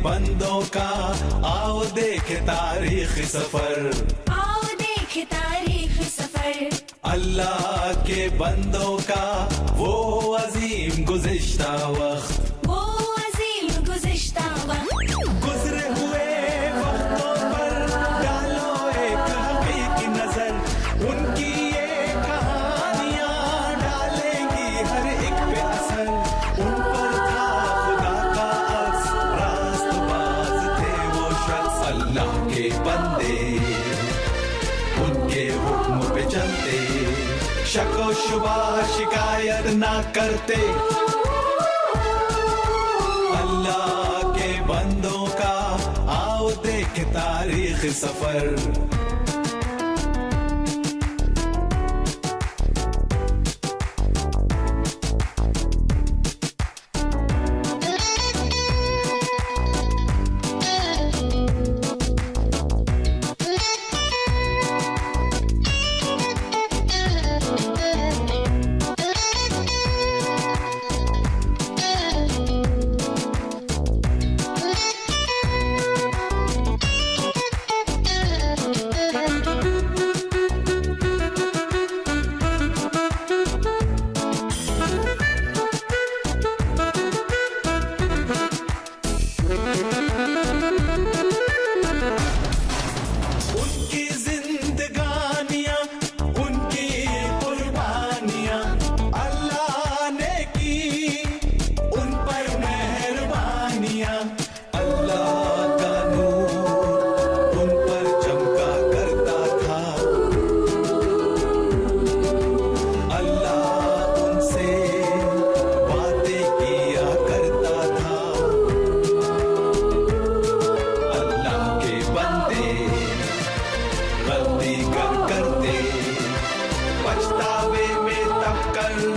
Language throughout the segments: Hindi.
बंदों का आओ देखे तारीख सफर, आओ देखे तारीख सफर। अल्लाह के बंदों का वो अजीम गुज़िश्ता वक्त, वो अजीम गुज़िश्ता वक्त। गुजरे हुए वक्तों पर डालो एक हकीकी नजर, उनकी ये कहानियां डालेंगी हर एक पे असर। उन पर था खुदा का अक्स, रास्तबाज थे वो शख्स, अल्लाह के बंदे उनके हुक्म पे चलते, शको शुबा शिकायत ना करते। अल्लाह के बंदों का आओ देख तारीख सफर।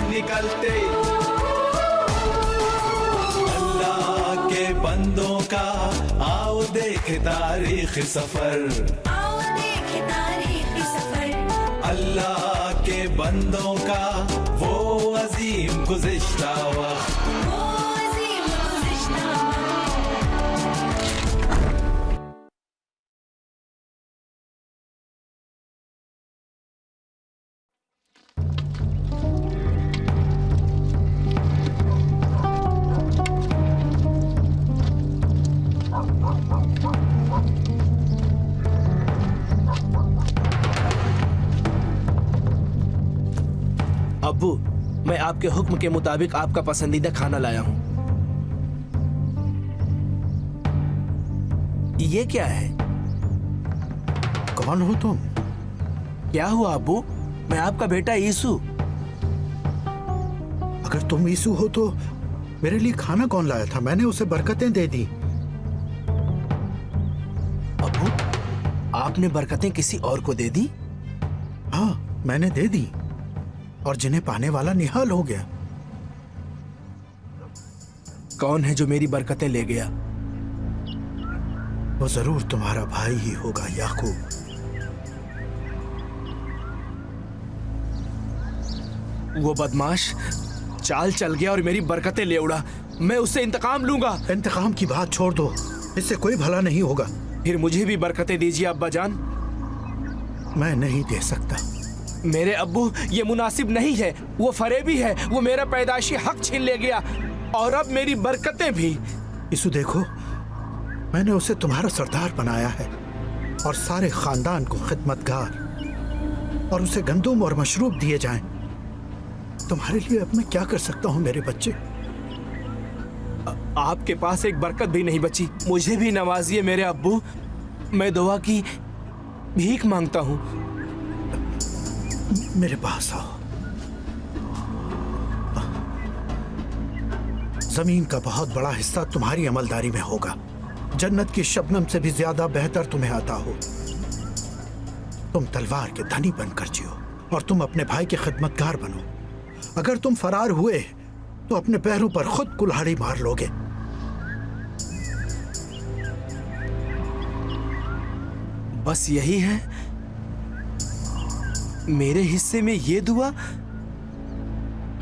निकलते, अल्लाह के बंदों का आओ देखे तारीख सफर, आओ देखे तारीख सफर। अल्लाह के बंदों का वो अजीम गुज़िश्ता वक्त, वो अजीम गुज़िश्ता अब्बू, मैं आपके हुक्म के मुताबिक आपका पसंदीदा खाना लाया हूँ। ये क्या है? कौन हो तुम? क्या हुआ अब्बू? मैं आपका बेटा यीशु। अगर तुम यीशु हो तो मेरे लिए खाना कौन लाया था? मैंने उसे बरकतें दे दी। अब्बू, आपने बरकतें किसी और को दे दी? हाँ, मैंने दे दी और जिन्हें पाने वाला निहाल हो गया। कौन है जो मेरी बरकतें ले गया? वो जरूर तुम्हारा भाई ही होगा, याकूब। वो बदमाश चाल चल गया और मेरी बरकतें ले उड़ा। मैं उससे इंतकाम लूंगा। इंतकाम की बात छोड़ दो, इससे कोई भला नहीं होगा। फिर मुझे भी बरकतें दीजिए अब्बा जान। मैं नहीं दे सकता। मेरे अब्बू, ये मुनासिब नहीं है। वो फरेबी है। वो मेरा पैदाइशी हक छीन ले गया और अब मेरी बरकतें भी। यीशु देखो, मैंने उसे तुम्हारा सरदार बनाया है और सारे खानदान को खिदमतगार, और उसे गंदुम और मशरूब दिए जाएं। तुम्हारे लिए अब मैं क्या कर सकता हूँ मेरे बच्चे? आपके पास एक बरकत भी नहीं बची। मुझे भी नवाजिए मेरे अब्बू। मैं दुआ की भीख मांगता हूँ। मेरे पास आओ। जमीन का बहुत बड़ा हिस्सा तुम्हारी अमलदारी में होगा। जन्नत की शबनम से भी ज्यादा बेहतर तुम्हें आता हो। तुम तलवार के धनी बनकर जियो और तुम अपने भाई के खिदमतगार बनो। अगर तुम फरार हुए तो अपने पैरों पर खुद कुल्हाड़ी मार लोगे। बस यही है मेरे हिस्से में ये दुआ?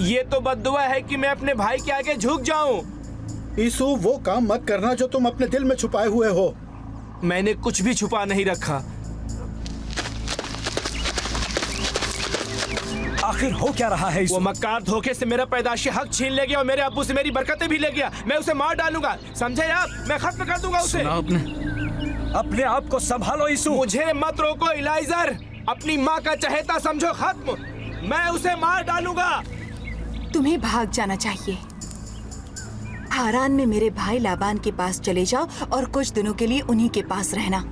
ये तो बद्दुआ है कि मैं अपने भाई के आगे झुक जाऊं। ईसु, वो काम मत करना जो तुम अपने दिल में छुपाए हुए हो। मैंने कुछ भी छुपा नहीं रखा। आखिर हो क्या रहा है? वो मक्कार धोखे से मेरा पैदाशी हक छीन ले गया और मेरे अब्बू से मेरी बरकतें भी ले गया। मैं उसे मार डालूंगा, समझे आप? मैं खत्म कर दूंगा उसे। अपने आप को संभालो यीशु। मुझे मत रोको इलाइजर, अपनी माँ का चहेता समझो खत्म। मैं उसे मार डालूंगा। तुम्हें भाग जाना चाहिए। हारान में मेरे भाई लाबान के पास चले जाओ और कुछ दिनों के लिए उन्हीं के पास रहना।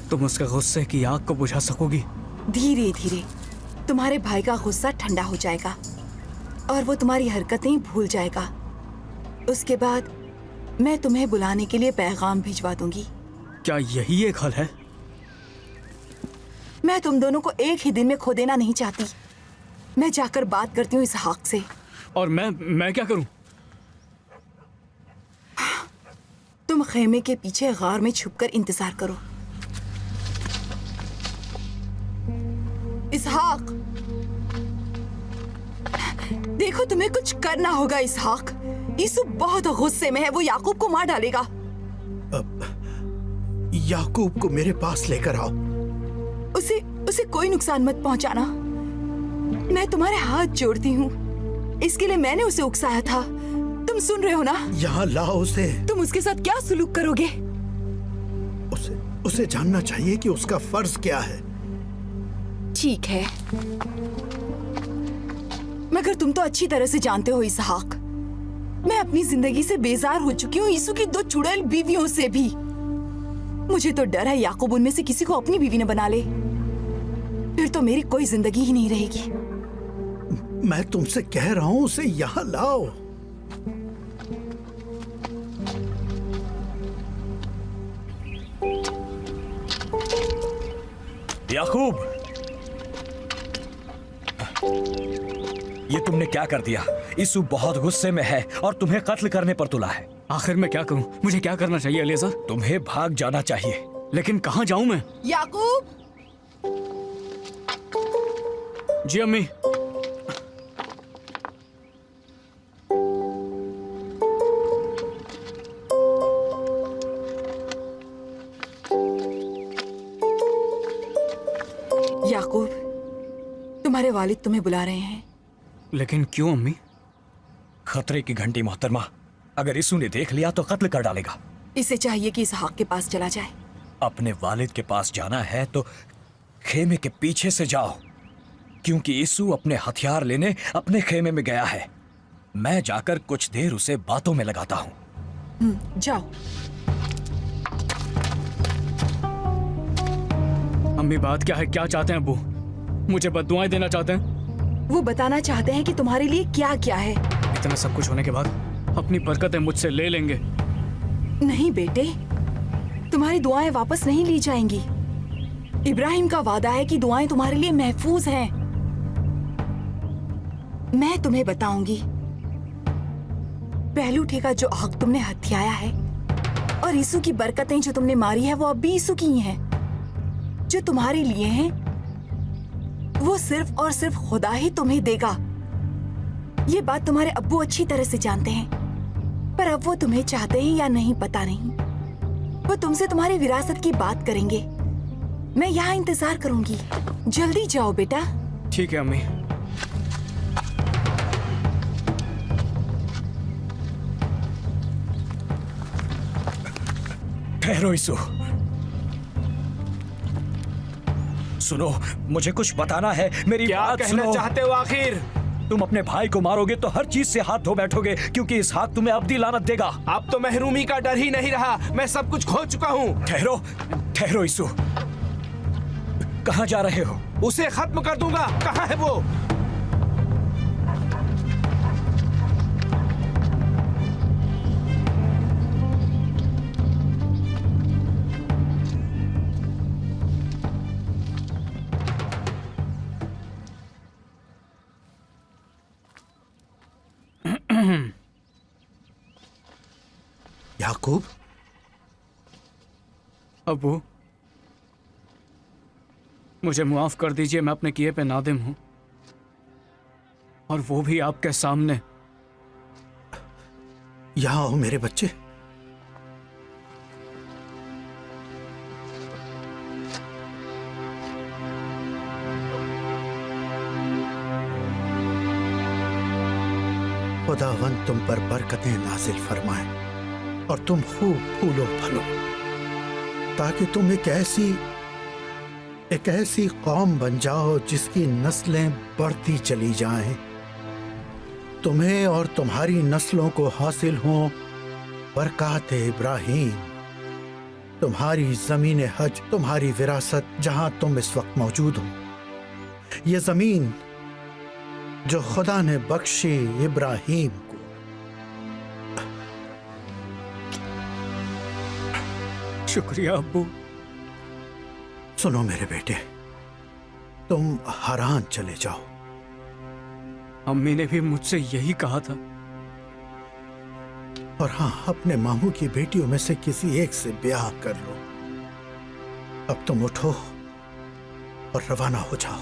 तुम उसके गुस्से की आग को बुझा सकोगी? धीरे धीरे तुम्हारे भाई का गुस्सा ठंडा हो जाएगा और वो तुम्हारी हरकतें भूल जाएगा। उसके बाद मैं तुम्हें बुलाने के लिए पैगाम भिजवा दूंगी। क्या यही एक हल है? मैं तुम दोनों को एक ही दिन में खो देना नहीं चाहती। मैं जाकर बात करती हूँ इसहाक से। और मैं क्या करूं? तुम खेमे के पीछे गार में छुपकर इंतजार करो। इसहाक, देखो तुम्हें कुछ करना होगा। इसहाक, यीशु बहुत गुस्से में है, वो याकूब को मार डालेगा। याकूब को मेरे पास लेकर आओ। उसे कोई नुकसान मत पहुंचाना। मैं तुम्हारे हाथ जोड़ती हूँ। इसके लिए मैंने उसे उकसाया था। तुम सुन रहे हो ना? यहाँ लाओ उसे। तुम उसके साथ क्या सुलूक करोगे? उसे जानना चाहिए कि उसका फर्ज क्या है। ठीक है, मगर तुम तो अच्छी तरह से जानते हो इसहाक, मैं अपनी जिंदगी से बेजार हो चुकी हूँ, यीशु की 2 चुड़ैल बीवियों से भी। मुझे तो डर है याकूब उनमें से किसी को अपनी बीवी न बना ले, फिर तो मेरी कोई जिंदगी ही नहीं रहेगी। मैं तुमसे कह रहा हूँ उसे यहाँ लाओ। याकूब, ये तुमने क्या कर दिया? यीशु बहुत गुस्से में है और तुम्हें कत्ल करने पर तुला है। आखिर मैं क्या करूं? मुझे क्या करना चाहिए एलिएज़र? तुम्हें भाग जाना चाहिए। लेकिन कहां जाऊं मैं? याकूब! जी अम्मी। याकूब, तुम्हारे वालिद तुम्हें बुला रहे हैं। लेकिन क्यों अम्मी? खतरे की घंटी मोहतरमा, अगर यीशु ने देख लिया तो कत्ल कर डालेगा। इसे चाहिए कि इसहाक के पास चला जाए। अपने वालिद के पास जाना है तो खेमे के पीछे से जाओ, क्योंकि यीशु अपने हथियार लेने अपने खेमे में गया है। मैं जाकर कुछ देर उसे बातों में लगाता हूँ। जाओ। अम्मी, बात क्या है? क्या चाहते हैं अब्बू? मुझे बद्दुआएं देना चाहते हैं? वो बताना चाहते हैं कि तुम्हारे लिए क्या क्या है। इतना सब कुछ होने के बाद अपनी बरकतें मुझसे ले लेंगे। नहीं बेटे, तुम्हारी दुआएं वापस नहीं ली जाएंगी। इब्राहिम का वादा है कि दुआएं तुम्हारे लिए महफूज हैं। मैं तुम्हें बताऊंगी, पहलू ठेका जो हक तुमने हथियाया है और यीशु की बरकतें जो तुमने मारी है वो अब भी यीशु की ही हैं। जो तुम्हारे लिए हैं वो सिर्फ और सिर्फ खुदा ही तुम्हें देगा। ये बात तुम्हारे अब्बू अच्छी तरह से जानते हैं, पर अब वो तुम्हें चाहते हैं या नहीं पता नहीं। वो तुमसे तुम्हारी विरासत की बात करेंगे। मैं यहाँ इंतजार करूंगी। जल्दी जाओ बेटा। ठीक है अम्मी। ठहरो यीशु, सुनो, मुझे कुछ बताना है। मेरी क्या बात कहना सुनो। चाहते हो आखिर? तुम अपने भाई को मारोगे तो हर चीज से हाथ धो बैठोगे, क्योंकि इसहाक तुम्हें अब्दी लानत देगा। अब तो महरूमी का डर ही नहीं रहा, मैं सब कुछ खो चुका हूँ। ठहरो ठहरो यीशु, कहाँ जा रहे हो? उसे खत्म कर दूंगा। कहाँ है वो? याकूब, अब्बू, मुझे माफ कर दीजिए। मैं अपने किए पे नादिम हूं, और वो भी आपके सामने। यहाँ आओ मेरे बच्चे। खुदावंद तुम पर बरकतें नाजिल फरमाए और तुम खूब फूलो फलो, ताकि तुम एक ऐसी कौम बन जाओ जिसकी नस्लें बढ़ती चली जाएं। तुम्हें और तुम्हारी नस्लों को हासिल हो बरकत इब्राहिम। तुम्हारी जमीन हज, तुम्हारी विरासत, जहां तुम इस वक्त मौजूद हो, ये जमीन जो खुदा ने बख्शी इब्राहिम को, शुक्रिया अब्बू। सुनो मेरे बेटे, तुम हरान चले जाओ। अम्मी ने भी मुझसे यही कहा था। और हाँ, अपने मामू की बेटियों में से किसी एक से ब्याह कर लो। अब तुम उठो और रवाना हो जाओ।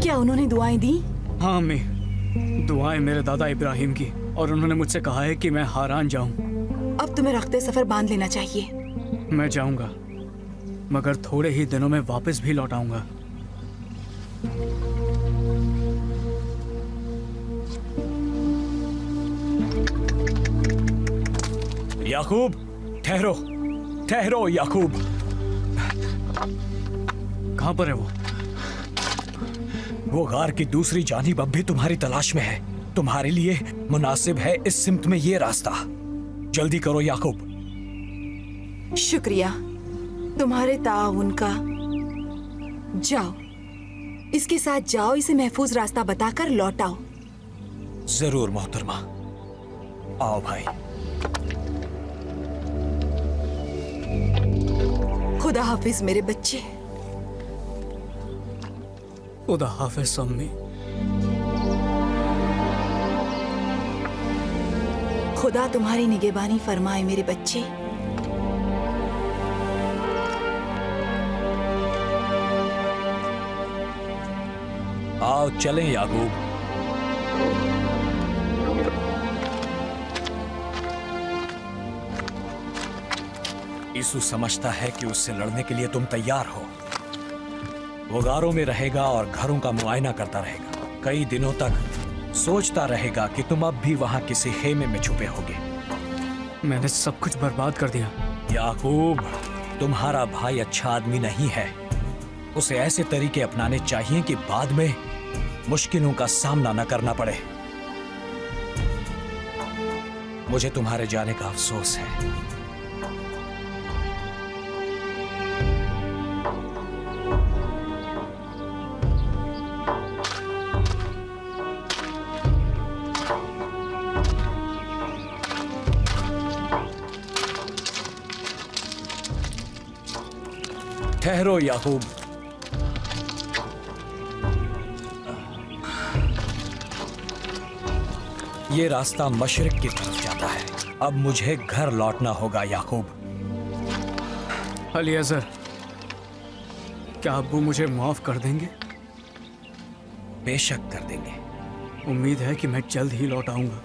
क्या उन्होंने दुआएं दी? हाँ अम्मी, दुआएं मेरे दादा इब्राहिम की, और उन्होंने मुझसे कहा है कि मैं हारान जाऊं। अब तुम्हें रखते सफर बांध लेना चाहिए। मैं जाऊंगा, मगर थोड़े ही दिनों में वापस भी लौट आऊंगा। याकूब, ठहरो ठहरो याकूब। कहां पर है वो गार की दूसरी जानिब अब भी तुम्हारी तलाश में है। तुम्हारे लिए मुनासिब है इस सिमत में ये रास्ता। जल्दी करो याकूब। शुक्रिया तुम्हारे ताउन का। जाओ, इसके साथ जाओ, इसे महफूज रास्ता बताकर लौट आओ। जरूर मोहतरमा। आओ भाई। खुदा हाफिज मेरे बच्चे। खुदा हाफिज अम्मी। खुदा तुम्हारी निगहबानी फरमाए मेरे बच्चे। आओ चलें याकूब। यीशु समझता है कि उससे लड़ने के लिए तुम तैयार हो। वो गारों में रहेगा और घरों का मुआयना करता रहेगा। कई दिनों तक सोचता रहेगा कि तुम अब भी वहां किसी खेमे में छुपे होगे। मैंने सब कुछ बर्बाद कर दिया। याकूब, तुम्हारा भाई अच्छा आदमी नहीं है। उसे ऐसे तरीके अपनाने चाहिए कि बाद में मुश्किलों का सामना न करना पड़े। मुझे तुम्हारे जाने का अफसोस है। ठहरो याकूब। ये रास्ता मशरिक की तरफ जाता है। अब मुझे घर लौटना होगा याकूब। अलीअज़र, क्या अब्बू मुझे माफ कर देंगे? बेशक कर देंगे। उम्मीद है कि मैं जल्द ही लौट आऊंगा।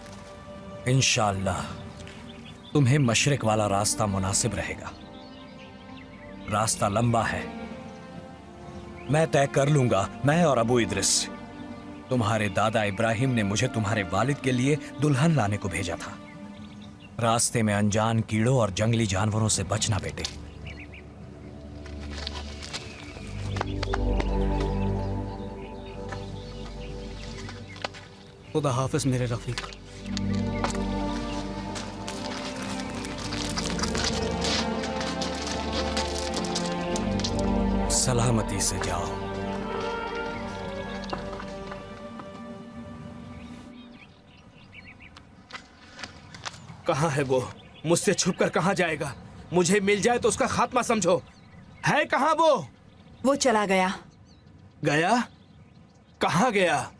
इंशाअल्लाह तुम्हें मशरिक वाला रास्ता मुनासिब रहेगा। रास्ता लंबा है, मैं तय कर लूंगा। मैं और अबू इद्रिस। तुम्हारे दादा इब्राहिम ने मुझे तुम्हारे वालिद के लिए दुल्हन लाने को भेजा था। रास्ते में अनजान कीड़ों और जंगली जानवरों से बचना बेटे। खुदा हाफिज मेरे रफीक। सलामती से जाओ। कहाँ है वो? मुझसे छुपकर कहाँ जाएगा? मुझे मिल जाए तो उसका खात्मा समझो। है कहाँ वो? वो चला गया। गया? कहाँ गया?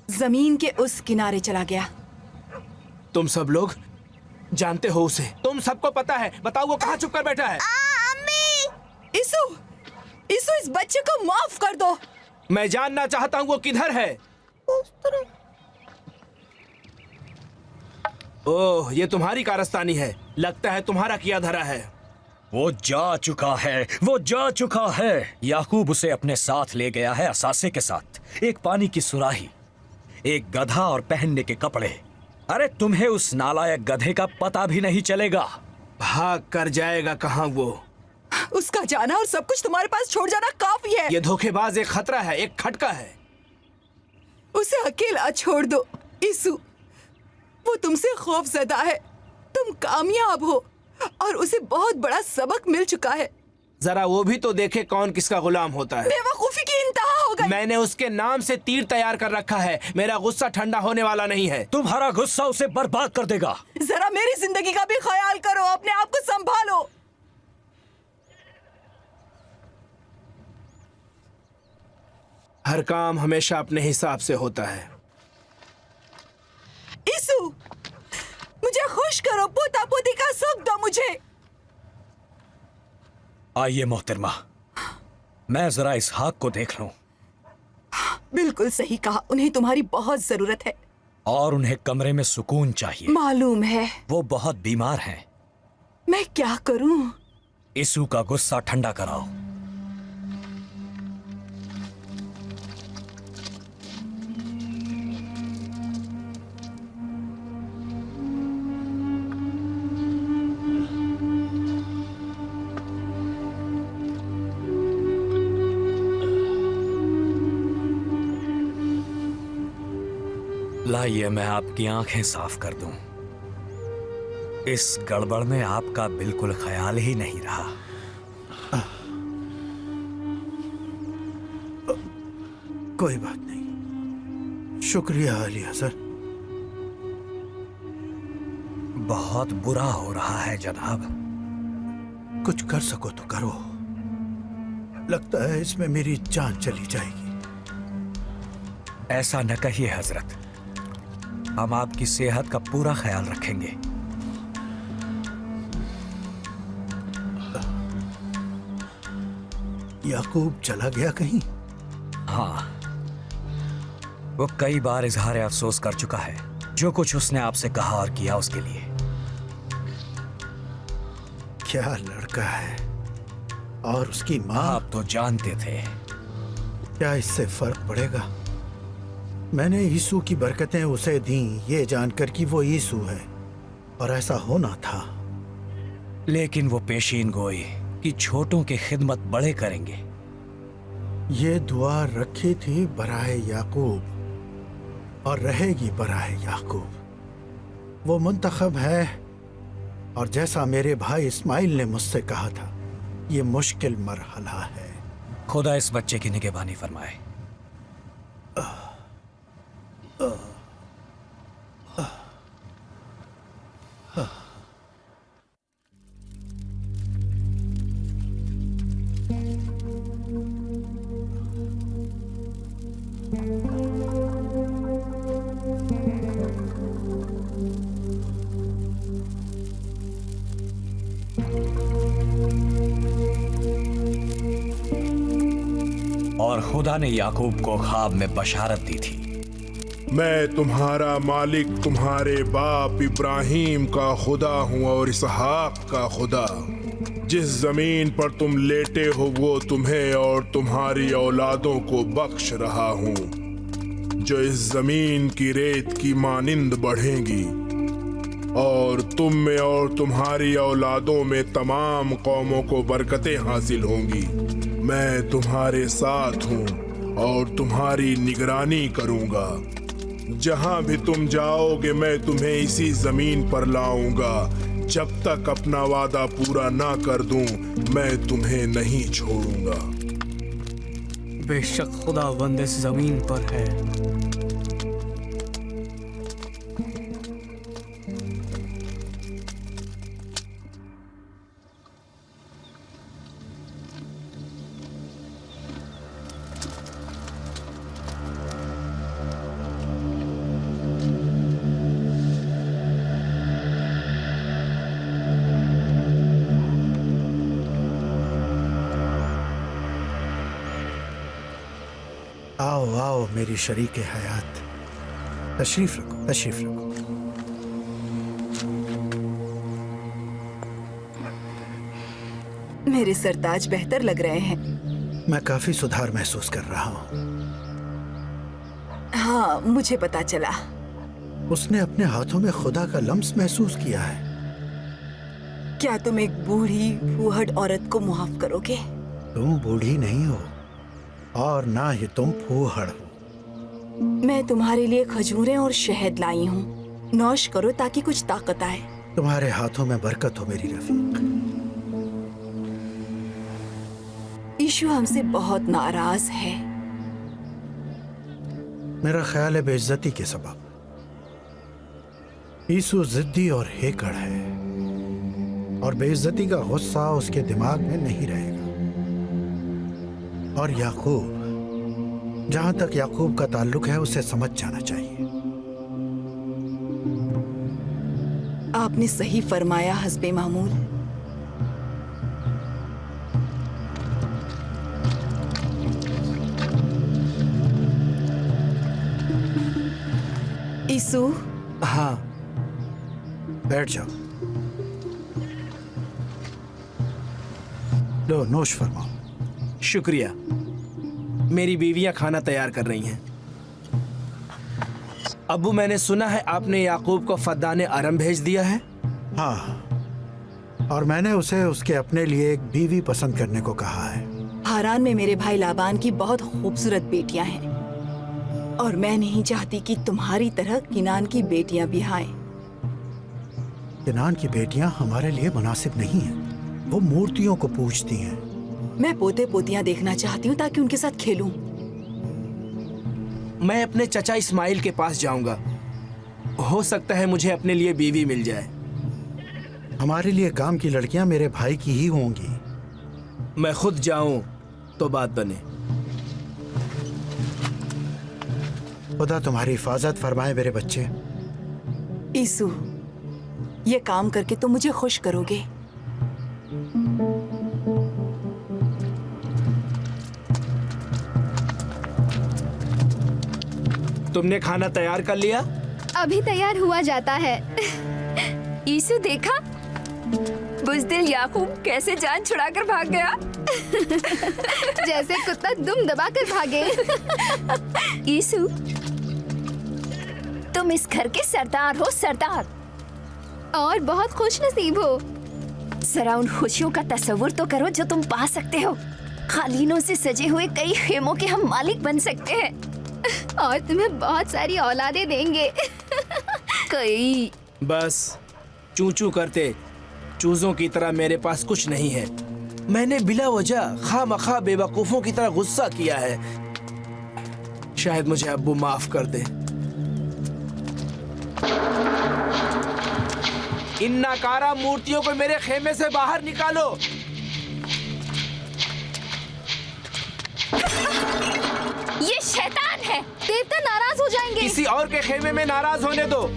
जमीन के उस किनारे चला गया। तुम सब लोग जानते हो उसे? तुम सबको पता है? बताओ वो कहाँ छुप कर बैठा है? अम्मी! इसू! इसू, इस बच्चे को माफ कर दो। मैं जानना चाहता हूँ वो किधर है। ओह, ये तुम्हारी कारस्तानी है। लगता है तुम्हारा किया धरा है। वो जा चुका है, वो जा चुका है। याकूब उसे अपने साथ ले गया है, असासे के साथ। एक पानी की सुराही, एक गधा और पहनने के कपड़े। अरे तुम्हें उस नालायक गधे का पता भी नहीं चलेगा। भाग कर जाएगा कहाँ वो? उसका जाना और सब कुछ तुम्हारे पास छोड़ जाना काफी है। ये धोखेबाज एक खतरा है, एक खटका है। उसे अकेला छोड़ दो इसू। वो तुमसे खौफजदा है। तुम कामयाब हो और उसे बहुत बड़ा सबक मिल चुका है। जरा वो भी तो देखे कौन किसका गुलाम होता है। बेवकूफी की इंतहा हो गई। मैंने उसके नाम से तीर तैयार कर रखा है। मेरा गुस्सा ठंडा होने वाला नहीं है। तुम्हारा गुस्सा उसे बर्बाद कर देगा। जरा मेरी जिंदगी का भी ख्याल करो। अपने आप को संभालो। हर काम हमेशा अपने हिसाब से होता है। इसू, मुझे खुश करो। पोता पोती का सुख दो मुझे। आइए मोहतरमा, मैं जरा इसहाक को देख लूं। बिल्कुल सही कहा। उन्हें तुम्हारी बहुत जरूरत है। और उन्हें कमरे में सुकून चाहिए। मालूम है। वो बहुत बीमार हैं। मैं क्या करूं? इसू का गुस्सा ठंडा कराओ। लाइए मैं आपकी आंखें साफ कर दूं। इस गड़बड़ में आपका बिल्कुल ख्याल ही नहीं रहा। कोई बात नहीं। शुक्रिया अली हसन। बहुत बुरा हो रहा है जनाब। कुछ कर सको तो करो। लगता है इसमें मेरी जान चली जाएगी। ऐसा न कहिए हजरत, हम आपकी सेहत का पूरा ख्याल रखेंगे। याकूब चला गया कहीं? हाँ, वो कई बार इजहार अफसोस कर चुका है जो कुछ उसने आपसे कहा और किया उसके लिए। क्या लड़का है। और उसकी माँ? आप तो जानते थे। क्या इससे फर्क पड़ेगा? मैंने यीशु की बरकतें उसे दी ये जानकर कि वो यीशु है, और ऐसा होना था। लेकिन वो पेशीन गोई कि छोटों की खिदमत बड़े करेंगे। ये दुआ रखी थी बराए याकूब और रहेगी बराए याकूब। वो मुंतखब है, और जैसा मेरे भाई इस्माइल ने मुझसे कहा था, ये मुश्किल मरहला है। खुदा इस बच्चे की निगहबानी फरमाए। और खुदा ने याकूब को ख्वाब में बशारत दी थी, मैं तुम्हारा मालिक, तुम्हारे बाप इब्राहिम का खुदा हूँ और इसहाक का खुदा। जिस जमीन पर तुम लेटे हो वो तुम्हें और तुम्हारी औलादों को बख्श रहा हूँ, जो इस जमीन की रेत की मानिंद बढ़ेंगी, और तुम में और तुम्हारी औलादों में तमाम कौमों को बरकतें हासिल होंगी। मैं तुम्हारे साथ हूँ और तुम्हारी निगरानी करूँगा। जहाँ भी तुम जाओगे मैं तुम्हें इसी जमीन पर लाऊंगा। जब तक अपना वादा पूरा ना कर दूं मैं तुम्हें नहीं छोड़ूंगा। बेशक खुदावंद इस जमीन पर है। आओ आओ मेरी शरीके हयात, तशरीफ रखो तशरीफ रखो। मेरे सरताज बेहतर लग रहे हैं। मैं काफी सुधार महसूस कर रहा हूँ। हाँ, मुझे पता चला। उसने अपने हाथों में खुदा का लम्स महसूस किया है। क्या तुम एक बूढ़ी फूहड़ औरत को मुआफ करोगे? तुम बूढ़ी नहीं हो और ना ही तुम फूहड़ हो। मैं तुम्हारे लिए खजूरें और शहद लाई हूँ। नौश करो ताकि कुछ ताकत आए। तुम्हारे हाथों में बरकत हो मेरी रफीक। यीशु हमसे बहुत नाराज है। मेरा ख्याल है बेइज्जती के सबब। यीशु जिद्दी और हेकड़ है और बेइज्जती का गुस्सा उसके दिमाग में नहीं रहेगा। और याकूब, जहां तक याकूब का ताल्लुक है उसे समझ जाना चाहिए। आपने सही फरमाया हस्बे मामूल। यीशु, हाँ, बैठ जाओ। लो नोश फरमाओ। शुक्रिया। मेरी बीवियां खाना तैयार कर रही हैं। अब्बू, मैंने सुना है आपने याकूब को फद्दाने अरम भेज दिया है। हाँ, और मैंने उसे उसके अपने लिए एक बीवी पसंद करने को कहा है। हारान में मेरे भाई लाबान की बहुत खूबसूरत बेटियां हैं और मैं नहीं चाहती कि तुम्हारी तरह किनान की बेटियां भी आएं। किनान की बेटियां हमारे लिए मुनासिब नहीं हैं। वो मूर्तियों को पूजती हैं। मैं पोते पोतियां देखना चाहती हूँ ताकि उनके साथ खेलूं। मैं अपने चचा इस्माइल के पास जाऊंगा। हो सकता है मुझे अपने लिए बीवी मिल जाए। हमारे लिए काम की लड़कियां मेरे भाई की ही होंगी। मैं खुद जाऊं तो बात बने। खुदा तुम्हारी हिफाजत फरमाए मेरे बच्चे। यीशु, ये काम करके तुम मुझे खुश करोगे। तुमने खाना तैयार कर लिया? अभी तैयार हुआ जाता है। यीशु, देखा बुज़दिल याकूब कैसे जान छुड़ाकर भाग गया। जैसे कुत्ता दुम दबाकर भागे। यीशु, तुम इस घर के सरदार हो, सरदार, और बहुत खुश नसीब हो। जरा उन खुशियों का तस्वुर तो करो जो तुम पा सकते हो। कालीनों से सजे हुए कई खेमों के हम मालिक बन सकते हैं और तुम्हें बहुत सारी औलादें देंगे। कई। बस चू चू करते चूजों की तरह मेरे पास कुछ नहीं है। मैंने बिला वजह खामखा बेवकूफों की तरह गुस्सा किया है। शायद मुझे अब्बू माफ कर दे। इन नाकारा मूर्तियों को मेरे खेमे से बाहर निकालो। ये शैतान है। देवता नाराज हो जाएंगे। किसी और के खेमे में नाराज होने दो।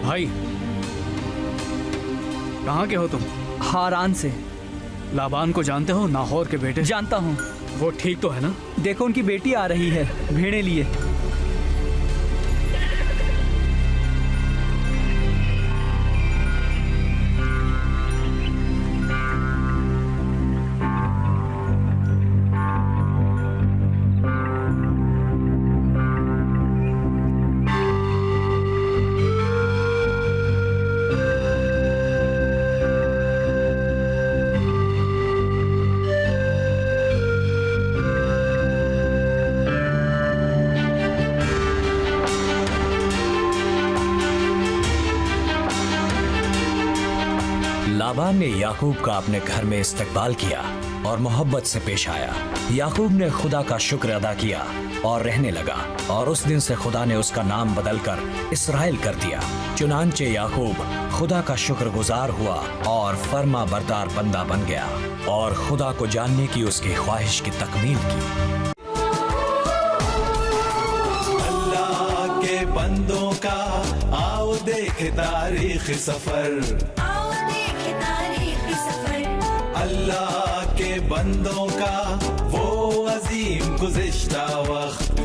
भाई, कहाँ के हो तुम? हारान से। लाबान को जानते हो? नाहोर के बेटे। जानता हूँ। वो ठीक तो है ना? देखो उनकी बेटी आ रही है भेड़े लिए। लाबान ने याकूब का अपने घर में इस्तकबाल किया और मोहब्बत से पेश आया। याकूब ने खुदा का शुक्र अदा किया और रहने लगा, और उस दिन से खुदा ने उसका नाम बदलकर इसराइल कर दिया। चुनांचे याकूब खुदा का शुक्रगुजार हुआ और फर्मा बरदार बंदा बन गया और खुदा को जानने की उसकी ख्वाहिश की तकमील की। अल्लाह के बंदों का आओ देख तारीख सफर, आओ देखे तारीखी सफर। अल्लाह के बंदों का वो अजीम गुज़िश्ता वक्त,